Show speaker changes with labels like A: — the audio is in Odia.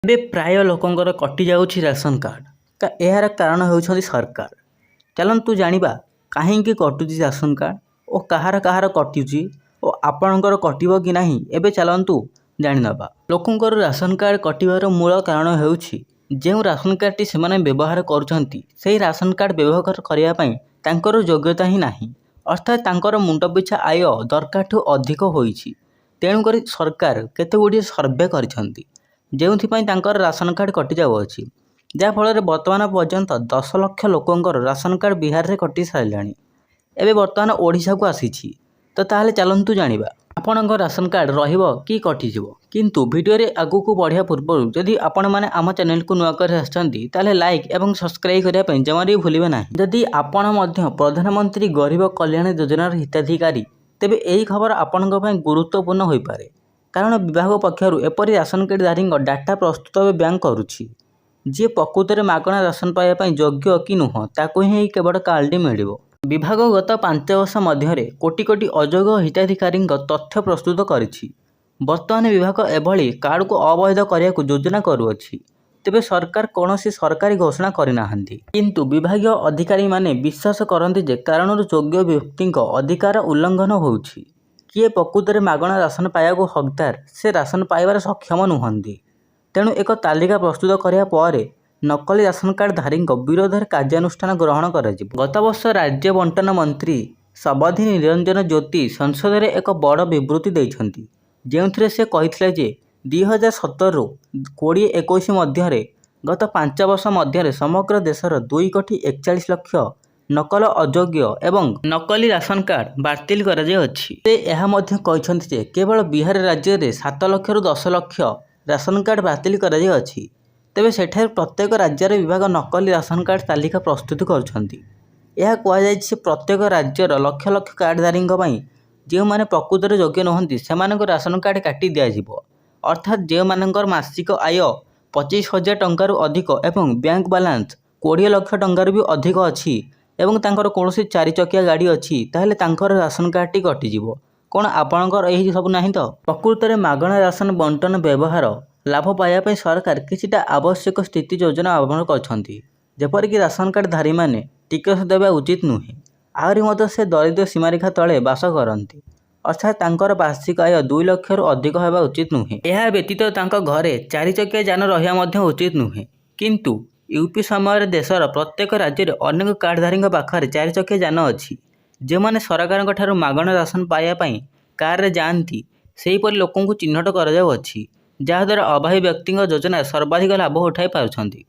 A: ଏବେ ପ୍ରାୟ ଲୋକଙ୍କର କଟି ଯାଉଛି ରାସନ କାର୍ଡ଼। ଏହାର କାରଣ ହେଉଛନ୍ତି ସରକାର। ଚାଲନ୍ତୁ ଜାଣିବା କାହିଁକି କଟୁଛି ରାସନ କାର୍ଡ଼ ଓ କାହାର କାହାର କଟୁଛି ଓ ଆପଣଙ୍କର କଟିବ କି ନାହିଁ। ଏବେ ଚାଲନ୍ତୁ ଜାଣିନେବା। ଲୋକଙ୍କର ରାସନ କାର୍ଡ଼ କଟିବାର ମୂଳ କାରଣ ହେଉଛି ଯେଉଁ ରାସନ କାର୍ଡ଼ଟି ସେମାନେ ବ୍ୟବହାର କରୁଛନ୍ତି ସେହି ରାସନ କାର୍ଡ଼ ବ୍ୟବହାର କରିବା ପାଇଁ ତାଙ୍କର ଯୋଗ୍ୟତା ହିଁ ନାହିଁ, ଅର୍ଥାତ୍ ତାଙ୍କର ମୁଣ୍ଡ ପିଛା ଆୟ ଦରକାରଠୁ ଅଧିକ ହୋଇଛି। ତେଣୁକରି ସରକାର କେତେଗୁଡ଼ିଏ ସର୍ଭେ କରିଛନ୍ତି ଯେଉଁଥିପାଇଁ ତାଙ୍କର ରାସନ କାର୍ଡ଼ କଟିଯାଉଅଛି, ଯାହାଫଳରେ ବର୍ତ୍ତମାନ ପର୍ଯ୍ୟନ୍ତ 10 ଲକ୍ଷ ଲୋକଙ୍କର ରାସନ କାର୍ଡ଼ ବିହାରରେ କଟି ସାରିଲାଣି। ଏବେ ବର୍ତ୍ତମାନ ଓଡ଼ିଶାକୁ ଆସିଛି। ତାହେଲେ ଚାଲନ୍ତୁ ଜାଣିବା ଆପଣଙ୍କ ରାସନ କାର୍ଡ଼ ରହିବ କି କଟିଯିବ। କିନ୍ତୁ ଭିଡ଼ିଓରେ ଆଗକୁ ବଢ଼ିବା ପୂର୍ବରୁ ଯଦି ଆପଣମାନେ ଆମ ଚ୍ୟାନେଲକୁ ନୂଆ କରି ଆସିଛନ୍ତି ତାହେଲେ ଲାଇକ୍ ଏବଂ ସବସ୍କ୍ରାଇବ୍ କରିବା ପାଇଁ ଜମା ବି ଭୁଲିବେ ନାହିଁ। ଯଦି ଆପଣ ମଧ୍ୟ ପ୍ରଧାନମନ୍ତ୍ରୀ ଗରିବ କଲ୍ୟାଣ ଯୋଜନାର ହିତାଧିକାରୀ, ତେବେ ଏହି ଖବର ଆପଣଙ୍କ ପାଇଁ ଗୁରୁତ୍ୱପୂର୍ଣ୍ଣ ହୋଇପାରେ। କାରଣ ବିଭାଗ ପକ୍ଷରୁ ଏପରି ରାସନ କାର୍ଡ଼ଧାରୀଙ୍କ ଡାଟା ପ୍ରସ୍ତୁତ ଏବେ ବ୍ୟାଙ୍କ କରୁଛି, ଯିଏ ପ୍ରକୃତରେ ମାଗଣା ରାସନ ପାଇବା ପାଇଁ ଯୋଗ୍ୟ କି ନୁହଁ ତାକୁ ହିଁ କେବଳ କାର୍ଡ଼ଟି ମିଳିବ। ବିଭାଗ ଗତ 5 ବର୍ଷ ମଧ୍ୟରେ କୋଟି କୋଟି ଅଯୋଗ୍ୟ ହିତାଧିକାରୀଙ୍କ ତଥ୍ୟ ପ୍ରସ୍ତୁତ କରିଛି। ବର୍ତ୍ତମାନ ବିଭାଗ ଏଭଳି କାର୍ଡ଼କୁ ଅବୈଧ କରିବାକୁ ଯୋଜନା କରୁଅଛି। ତେବେ ସରକାର କୌଣସି ସରକାରୀ ଘୋଷଣା କରିନାହାନ୍ତି। କିନ୍ତୁ ବିଭାଗୀୟ ଅଧିକାରୀମାନେ ବିଶ୍ୱାସ କରନ୍ତି ଯେ କାରଣରୁ ଯୋଗ୍ୟ ବ୍ୟକ୍ତିଙ୍କ ଅଧିକାର ଉଲ୍ଲଂଘନ ହେଉଛି। କିଏ ପ୍ରକୃତରେ ମାଗଣା ରାସନ ପାଇବାକୁ ହକଦାର ସେ ରାସନ ପାଇବାରେ ସକ୍ଷମ ନୁହନ୍ତି। ତେଣୁ ଏକ ତାଲିକା ପ୍ରସ୍ତୁତ କରିବା ପରେ ନକଲି ରାସନ କାର୍ଡ଼ଧାରୀଙ୍କ ବିରୋଧରେ କାର୍ଯ୍ୟାନୁଷ୍ଠାନ ଗ୍ରହଣ କରାଯିବ। ଗତ ବର୍ଷ ରାଜ୍ୟ ବଣ୍ଟନ ମନ୍ତ୍ରୀ ସବଧି ନିରଞ୍ଜନ ଜ୍ୟୋତି ସଂସଦରେ ଏକ ବଡ଼ ବିବୃତ୍ତି ଦେଇଛନ୍ତି, ଯେଉଁଥିରେ ସେ କହିଥିଲେ ଯେ 2017ରୁ 2021 ମଧ୍ୟରେ ଗତ 5 ବର୍ଷ ମଧ୍ୟରେ ସମଗ୍ର ଦେଶର 2,41 ଲକ୍ଷ ନକଲ ଅଯୋଗ୍ୟ ଏବଂ ନକଲି ରାସନ କାର୍ଡ଼ ବାତିଲ କରାଯାଇଅଛି। ସେ ଏହା ମଧ୍ୟ କହିଛନ୍ତି ଯେ କେବଳ ବିହାର ରାଜ୍ୟରେ 7 ଲକ୍ଷରୁ 10 ଲକ୍ଷ ରାସନ କାର୍ଡ଼ ବାତିଲ କରାଯାଇଅଛି। ତେବେ ସେଠାରେ ପ୍ରତ୍ୟେକ ରାଜ୍ୟର ବିଭାଗ ନକଲି ରାସନ କାର୍ଡ଼ ତାଲିକା ପ୍ରସ୍ତୁତ କରୁଛନ୍ତି। ଏହା କୁହାଯାଇଛି ପ୍ରତ୍ୟେକ ରାଜ୍ୟର ଲକ୍ଷ ଲକ୍ଷ କାର୍ଡ଼ଧାରୀଙ୍କ ପାଇଁ ଯେଉଁମାନେ ପ୍ରକୃତରେ ଯୋଗ୍ୟ ନୁହନ୍ତି ସେମାନଙ୍କ ରାସନ କାର୍ଡ଼ କାଟି ଦିଆଯିବ। ଅର୍ଥାତ୍ ଯେଉଁମାନଙ୍କର ମାସିକ ଆୟ 25,000 ଟଙ୍କାରୁ ଅଧିକ ଏବଂ ବ୍ୟାଙ୍କ ବାଲାନ୍ସ 20 ଲକ୍ଷ ଟଙ୍କାରୁ ବି ଅଧିକ ଅଛି ଏବଂ ତାଙ୍କର କୌଣସି 4 ଚକିଆ ଗାଡ଼ି ଅଛି, ତାହେଲେ ତାଙ୍କର ରାସନ କାର୍ଡ଼ଟି କଟିଯିବ। କ'ଣ ଆପଣଙ୍କର ଏହି ସବୁ ନାହିଁ ତ? ପ୍ରକୃତରେ ମାଗଣା ରାସନ ବଣ୍ଟନ ବ୍ୟବହାର ଲାଭ ପାଇବା ପାଇଁ ସରକାର କିଛିଟା ଆବଶ୍ୟକ ସ୍ଥିତି ଯୋଜନା ଆରମ୍ଭ କରିଛନ୍ତି। ଯେପରିକି ରାସନ କାର୍ଡ଼ଧାରୀମାନେ ଟିକସ ଦେବା ଉଚିତ ନୁହେଁ। ଆହୁରି ମଧ୍ୟ ସେ ଦରିଦ୍ର ସୀମାରେଖା ତଳେ ବାସ କରନ୍ତି, ଅର୍ଥାତ୍ ତାଙ୍କର ବାର୍ଷିକ ଆୟ 2 ଲକ୍ଷରୁ ଅଧିକ ହେବା ଉଚିତ ନୁହେଁ। ଏହା ବ୍ୟତୀତ ତାଙ୍କ ଘରେ 4 ଚକିଆ ଯାନ ରହିବା ମଧ୍ୟ ଉଚିତ ନୁହେଁ। କିନ୍ତୁ ୟୁପି ସମୟରେ ଦେଶର ପ୍ରତ୍ୟେକ ରାଜ୍ୟରେ ଅନେକ କାର୍ଡ଼ଧାରୀଙ୍କ ପାଖରେ 4 ଚକିଆ ଯାନ ଅଛି, ଯେଉଁମାନେ ସରକାରଙ୍କ ଠାରୁ ମାଗଣା ରାସନ ପାଇବା ପାଇଁ କାରରେ ଯାଆନ୍ତି। ସେହିପରି ଲୋକଙ୍କୁ ଚିହ୍ନଟ କରାଯାଉଅଛି, ଯାହାଦ୍ୱାରା ଅଭାବୀ ବ୍ୟକ୍ତିଙ୍କ ଯୋଜନା ସର୍ବାଧିକ ଲାଭ ଉଠାଇ ପାରୁଛନ୍ତି।